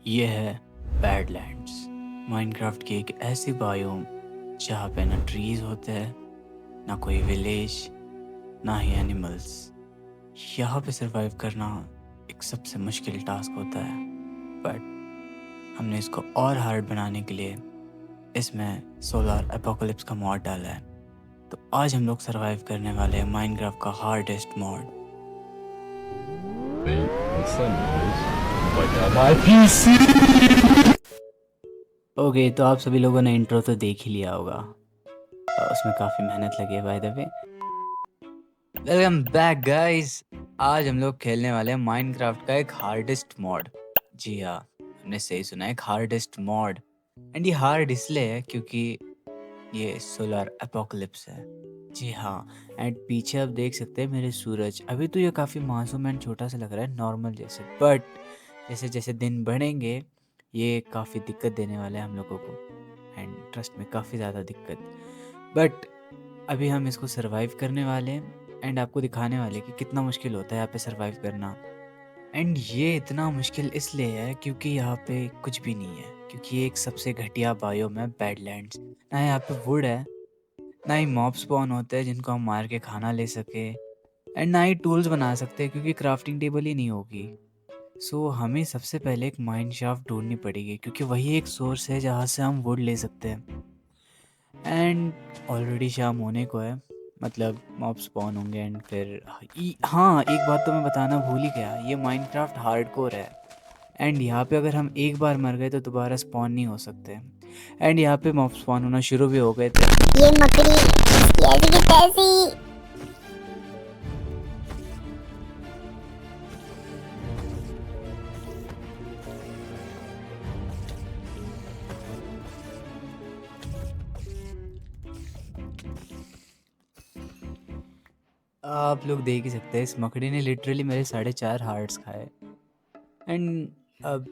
ये है badlands, Minecraft की एक ऐसी बायोम जहाँ पे ना ट्रीज होते हैं, ना कोई विलेज, ना ही एनिमल्स। यहाँ पे सरवाइव करना एक सबसे मुश्किल टास्क होता है, बट हमने इसको और हार्ड बनाने के लिए इसमें सोलर एपोकलिप्स का मॉड डाला है। तो आज हम लोग सरवाइव करने वाले हैं माइनक्राफ्ट का hardest mod. Wait, what's that noise? Oh my god, my PC! Okay, तो आप सभी लोगों ने इंट्रो तो देख ही लिया होगा, उसमें काफ़ी मेहनत लगी है by the way. Welcome back guys. आज हम लोग खेलने वाले हैं माइनक्राफ्ट का एक हार्डेस्ट मॉड। जी हाँ, हमने सही सुना है, एक हार्डेस्ट मॉड। एंड ये हार्ड इसलिए है क्योंकि ये सोलर एपोकलिप्स है। जी हाँ, एंड पीछे आप देख सकते हैं मेरे सूरज। अभी तो ये काफ़ी मासूम एंड छोटा सा लग रहा है, नॉर्मल जैसे, बट जैसे जैसे दिन बढ़ेंगे ये काफ़ी दिक्कत देने वाला है हम लोगों को। एंड ट्रस्ट में काफ़ी ज़्यादा दिक्कत। बट अभी हम इसको सरवाइव करने वाले हैं एंड आपको दिखाने वाले कि कितना मुश्किल होता है यहाँ पे सरवाइव करना। एंड ये इतना मुश्किल इसलिए है क्योंकि यहाँ पे कुछ भी नहीं है, क्योंकि ये एक सबसे घटिया बायोम है, बैडलैंड्स। ना यहाँ पे वुड है, ना ही मॉब स्पॉन होते हैं जिनको हम मार के खाना ले सके, एंड ना ही टूल्स बना सकते हैं क्योंकि क्राफ्टिंग टेबल ही नहीं होगी। सो हमें सबसे पहले एक माइन शाफ्ट ढूंढनी पड़ेगी क्योंकि वही एक सोर्स है जहाँ से हम वुड ले सकते हैं। एंड ऑलरेडी शाम होने को है, मतलब मॉब स्पॉन होंगे। एंड फिर हाँ, एक बात तो मैं बताना भूल ही गया, ये माइनक्राफ्ट हार्डकोर है। एंड यहाँ पे अगर हम एक बार मर गए तो दोबारा स्पॉन नहीं हो सकते। एंड यहाँ पे मॉब स्पॉन होना शुरू भी हो गए थे। ये मकड़ी ऐसी की तैसी। आप लोग देख ही सकते हैं, इस मकड़ी ने लिटरली मेरे 4.5 हार्ट्स खाए। एंड अब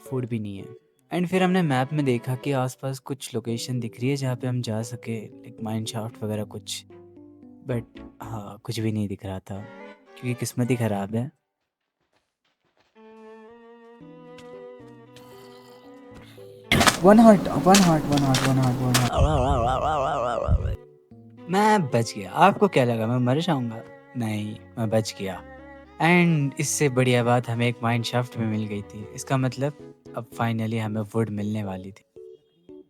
फूड भी नहीं है। एंड फिर हमने मैप में देखा कि आसपास कुछ लोकेशन दिख रही है जहाँ पे हम जा सके, लाइक माइन शाफ्ट वगैरह कुछ। बट हाँ, कुछ भी नहीं दिख रहा था क्योंकि किस्मत ही ख़राब है। One heart, one heart, one heart, one heart, one heart. मैं बच गया। आपको क्या लगा मैं मर जाऊंगा? नहीं, मैं बच गया। एंड इससे बढ़िया बात, हमें एक माइन शाफ्ट में मिल गई थी। इसका मतलब अब फाइनली हमें वुड मिलने वाली थी।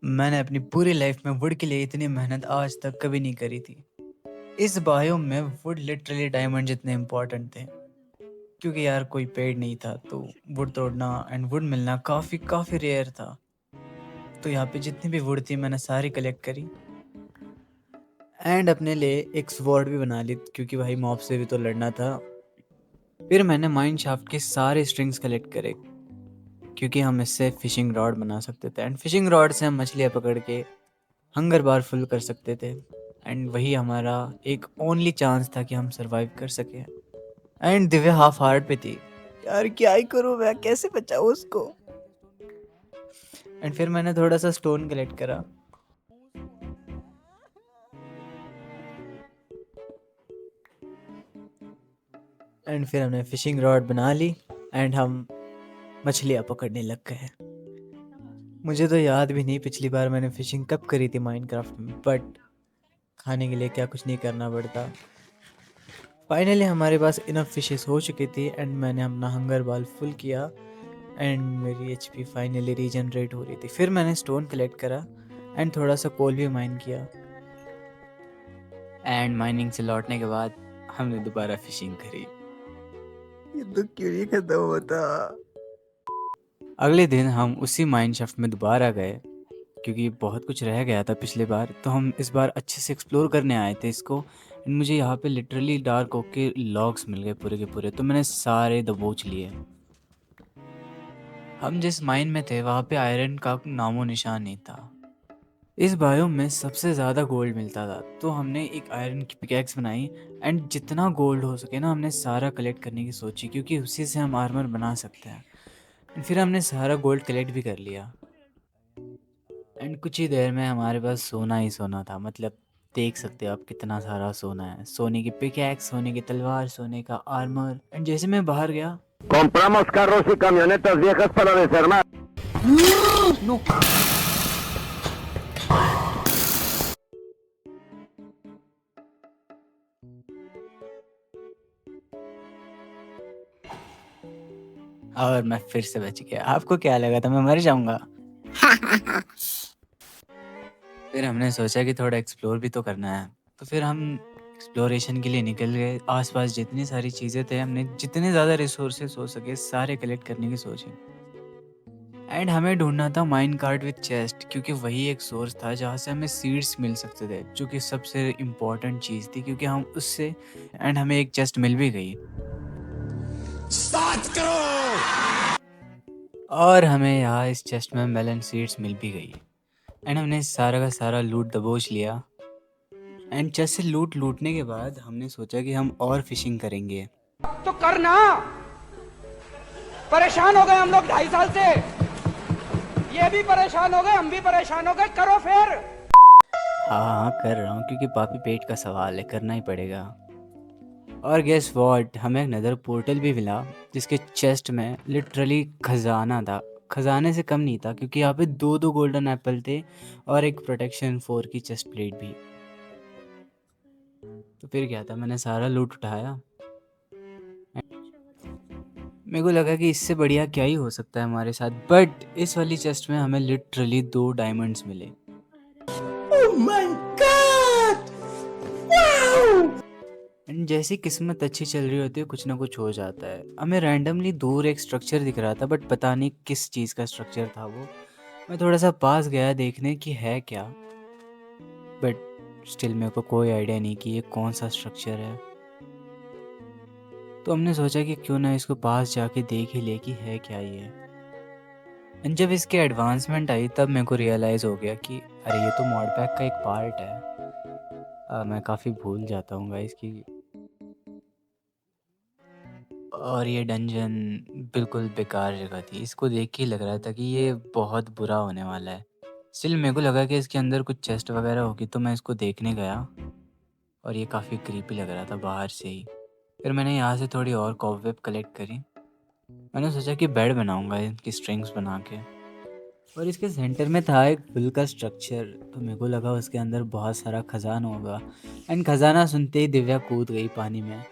मैंने अपनी पूरी लाइफ में वुड के लिए इतनी मेहनत आज तक कभी नहीं करी थी। इस बायोम में वुड लिटरली डायमंड जितने इम्पोर्टेंट थे, क्योंकि यार कोई पेड़ नहीं था तो वुड तोड़ना एंड वुड मिलना काफ़ी काफ़ी रेयर था। तो यहाँ पे जितनी भी वुड थी मैंने सारी कलेक्ट करी एंड अपने लिए एक स्वॉर्ड भी बना ली क्योंकि भाई मॉब से भी तो लड़ना था। फिर मैंने माइन शाफ्ट के सारे स्ट्रिंग्स कलेक्ट करे क्योंकि हम इससे फिशिंग रॉड बना सकते थे। एंड फिशिंग रॉड से हम मछलियाँ पकड़ के हंगर बार फुल कर सकते थे। एंड वही हमारा एक ओनली चांस था कि हम सरवाइव कर सके। एंड दिव्या हाफ हार्ट पे थी, यार क्या ही करूँ मैं, कैसे बचाऊँ उसको। एंड फिर मैंने थोड़ा सा स्टोन कलेक्ट करा एंड फिर हमने फिशिंग रॉड बना ली एंड हम मछलियाँ पकड़ने लग गए। मुझे तो याद भी नहीं पिछली बार मैंने फिशिंग कब करी थी माइनक्राफ्ट में, बट खाने के लिए क्या कुछ नहीं करना पड़ता। फाइनली हमारे पास इनफ फिशेस हो चुकी थी एंड मैंने अपना हंगर बाल फुल किया एंड मेरी एचपी फाइनली रीजनरेट हो रही थी। फिर मैंने स्टोन कलेक्ट करा एंड थोड़ा सा कोल भी माइन किया। एंड माइनिंग से लौटने के बाद हमने दोबारा फिशिंग करी। ये तो क्यों नहीं खत्म होता। अगले दिन हम उसी माइन शाफ्ट में दोबारा गए क्योंकि बहुत कुछ रह गया था पिछले बार, तो हम इस बार अच्छे से एक्सप्लोर करने आए थे इसको। एंड मुझे यहाँ पे लिटरली डार्क ओक के लॉग्स मिल गए पूरे के पूरे, तो मैंने सारे दबोच लिए। हम जिस माइन में थे वहाँ पे आयरन का नामो निशान नहीं था। इस बायोम में सबसे ज़्यादा गोल्ड मिलता था, तो हमने एक आयरन की पिकैक्स बनाई एंड जितना गोल्ड हो सके ना हमने सारा कलेक्ट करने की सोची क्योंकि उसी से हम आर्मर बना सकते हैं। एंड फिर हमने सारा गोल्ड कलेक्ट भी कर लिया एंड कुछ ही देर में हमारे पास सोना ही सोना था। मतलब देख सकते हो आप कितना सारा सोना है, सोने की पिकैक्स, सोने की तलवार, सोने का आर्मर। एंड जैसे मैं बाहर गया, Compramos carros y camionetas viejas para desarmar. नो। और मैं फिर से बच गया। आपको क्या लगा था मैं मर जाऊंगा? फिर हमने सोचा कि थोड़ा एक्सप्लोर भी तो करना है, तो फिर हम एक्सप्लोरेशन के लिए निकल गए। आसपास जितनी सारी चीज़ें थे, हमने जितने ज़्यादा रिसोर्सेज हो सके सारे कलेक्ट करने की सोची। एंड हमें ढूंढना था माइन कार्ट विद चेस्ट, क्योंकि वही एक सोर्स था जहाँ से हमें सीड्स मिल सकते थे, जो कि सबसे इम्पोर्टेंट चीज़ थी, क्योंकि हम उससे एंड हमें एक चेस्ट मिल भी गई। और हमें यहाँ इस चेस्ट में मेलन सीड्स मिल भी गई। एंड हमने सारा का सारा लूट दबोच लिया। एंड चेस्ट से लूटने के बाद हमने सोचा कि हम और फिशिंग करेंगे। तो करना, परेशान हो गए हम लोग 2.5 साल से, ये भी परेशान हो गए, हम भी परेशान हो गए, करो फिर। हाँ कर रहा हूँ, क्योंकि पापी पेट का सवाल है, करना ही पड़ेगा। और गेस व्हाट, हमें एक नदर पोर्टल भी मिला जिसके चेस्ट में लिटरली खजाना था। खजाने से कम नहीं था, क्योंकि यहाँ पे 2 गोल्डन एप्पल थे और एक प्रोटेक्शन 4 की चेस्ट प्लेट भी। तो फिर क्या था, मैंने सारा लूट उठाया। मेरे को लगा कि इससे बढ़िया क्या ही हो सकता है हमारे साथ, बट इस वाली चेस्ट में हमें लिटरली 2 डायमंड्स मिले। एंड जैसी किस्मत अच्छी चल रही होती है, कुछ ना कुछ हो जाता है। हमें रैंडमली दूर एक स्ट्रक्चर दिख रहा था, बट पता नहीं किस चीज़ का स्ट्रक्चर था वो। मैं थोड़ा सा पास गया देखने कि है क्या, बट स्टिल मेरे को कोई आइडिया नहीं कि ये कौन सा स्ट्रक्चर है। तो हमने सोचा कि क्यों ना इसको पास जाके देख ही ले कि है क्या ये। एंड जब इसकी एडवांसमेंट आई तब मेरे को रियलाइज़ हो गया कि अरे ये तो मॉड पैक का एक पार्ट है। मैं काफ़ी भूल जाता हूँ गाइस कि। और ये डंजन बिल्कुल बेकार जगह थी, इसको देख के ही लग रहा था कि ये बहुत बुरा होने वाला है। स्टिल मेरे को लगा कि इसके अंदर कुछ चेस्ट वगैरह होगी, तो मैं इसको देखने गया और ये काफ़ी क्रीपी लग रहा था बाहर से ही। फिर मैंने यहाँ से थोड़ी और कॉबवेब कलेक्ट करी। मैंने सोचा कि बेड बनाऊंगा इनकी स्ट्रिंग्स बना के। और इसके सेंटर में था एक फुल का स्ट्रक्चर, तो मेरे को लगा उसके अंदर बहुत सारा खजाना होगा। एंड खजाना सुनते ही दिव्या कूद गई पानी में।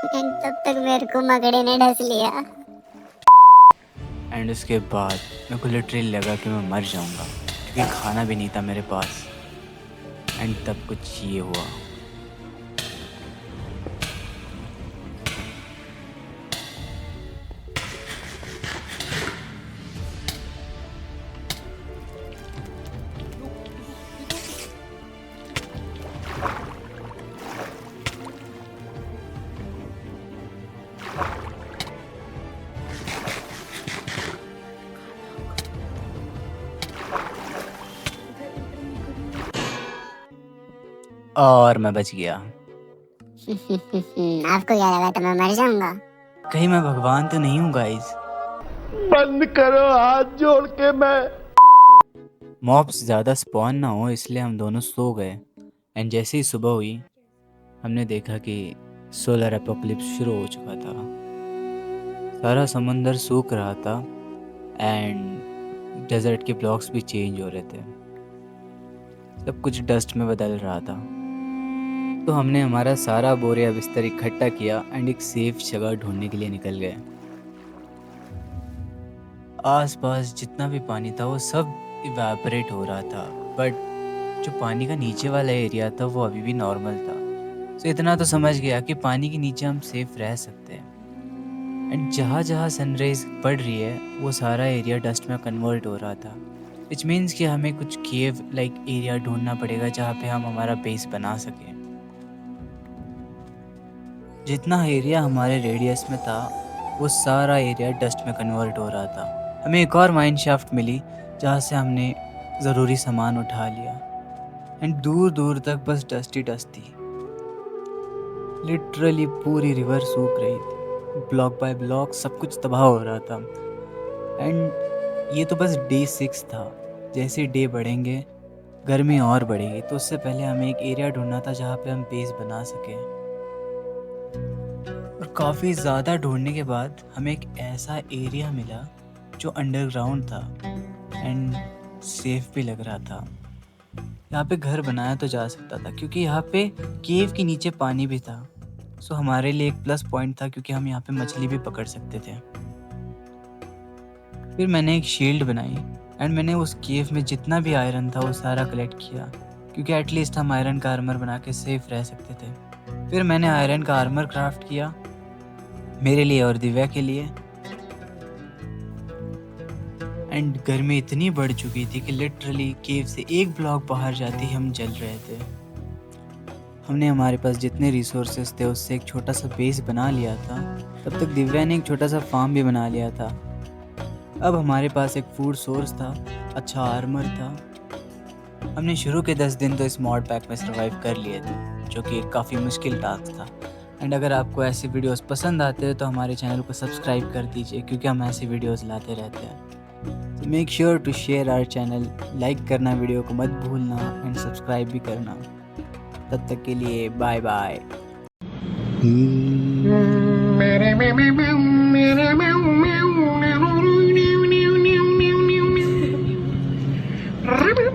एंड तब तक मेरे को मकड़े ने ढस लिया। एंड उसके बाद मेरे को लिटरली लगा कि मैं मर जाऊंगा, क्योंकि खाना भी नहीं था मेरे पास। एंड तब कुछ ये हुआ। और मैं बच गया। आपको क्या लगा था मैं मर जाऊंगा? कहीं मैं भगवान तो नहीं हूँ गाइस। बंद करो हाथ जोड़ के। मैं मॉब्स ज़्यादा स्पॉन ना हो इसलिए हम दोनों सो गए। एंड जैसे ही सुबह हुई हमने देखा कि सोलर एपोक्लिप्स शुरू हो चुका था। सारा समंदर सूख रहा था एंड डेजर्ट के ब्लॉक्स भी चेंज हो रहे थे। सब कुछ डस्ट में बदल रहा था। तो हमने हमारा सारा बोरिया बिस्तर इकट्ठा किया एंड एक सेफ जगह ढूंढने के लिए निकल गए। आसपास जितना भी पानी था वो सब इवेपोरेट हो रहा था, बट जो पानी का नीचे वाला एरिया था वो अभी भी नॉर्मल था। तो इतना तो समझ गया कि पानी के नीचे हम सेफ रह सकते हैं। एंड जहाँ जहाँ सनराइज पड़ रही है वो सारा एरिया डस्ट में कन्वर्ट हो रहा था, विच मीन्स कि हमें कुछ केव लाइक एरिया ढूंढना पड़ेगा जहाँ पे हम हमारा बेस बना सकें। जितना एरिया हमारे रेडियस में था वो सारा एरिया डस्ट में कन्वर्ट हो रहा था। हमें एक और माइन शाफ्ट मिली जहाँ से हमने ज़रूरी सामान उठा लिया। एंड दूर दूर तक बस डस्ट ही डस्ट थी। लिटरली पूरी रिवर सूख रही थी, ब्लॉक बाय ब्लॉक सब कुछ तबाह हो रहा था। एंड ये तो बस डे 6 था। जैसे डे बढ़ेंगे गर्मी और बढ़ेगी, तो उससे पहले हमें एक एरिया ढूंढना था जहाँ पे हम बेस बना सकें। और काफ़ी ज़्यादा ढूंढने के बाद हमें एक ऐसा एरिया मिला जो अंडरग्राउंड था एंड सेफ भी लग रहा था। यहाँ पे घर बनाया तो जा सकता था क्योंकि यहाँ पे केव के नीचे पानी भी था। सो हमारे लिए एक प्लस पॉइंट था क्योंकि हम यहाँ पे मछली भी पकड़ सकते थे। फिर मैंने एक शील्ड बनाई एंड मैंने उस केव में जितना भी आयरन था वो सारा कलेक्ट किया क्योंकि एटलीस्ट हम आयरन का आर्मर बना के सेफ रह सकते थे। फिर मैंने आयरन का आर्मर क्राफ्ट किया मेरे लिए और दिव्या के लिए। एंड गर्मी इतनी बढ़ चुकी थी कि लिटरली केव से एक ब्लॉक बाहर जाते ही हम जल रहे थे। हमने हमारे पास जितने रिसोर्सेज थे उससे एक छोटा सा बेस बना लिया था। तब तक दिव्या ने एक छोटा सा फार्म भी बना लिया था। अब हमारे पास एक फूड सोर्स था, अच्छा आर्मर था। हमने शुरू के 10 दिन तो इस मॉड पैक में सर्वाइव कर लिए थे, जो कि काफ़ी मुश्किल टास्क था। एंड अगर आपको ऐसी वीडियोस पसंद आते हैं तो हमारे चैनल को सब्सक्राइब कर दीजिए क्योंकि हम ऐसी वीडियोस लाते रहते हैं। तो make sure to share our channel, like करना वीडियो को मत भूलना एंड सब्सक्राइब भी करना। तब तक के लिए बाय बाय। Rabbit.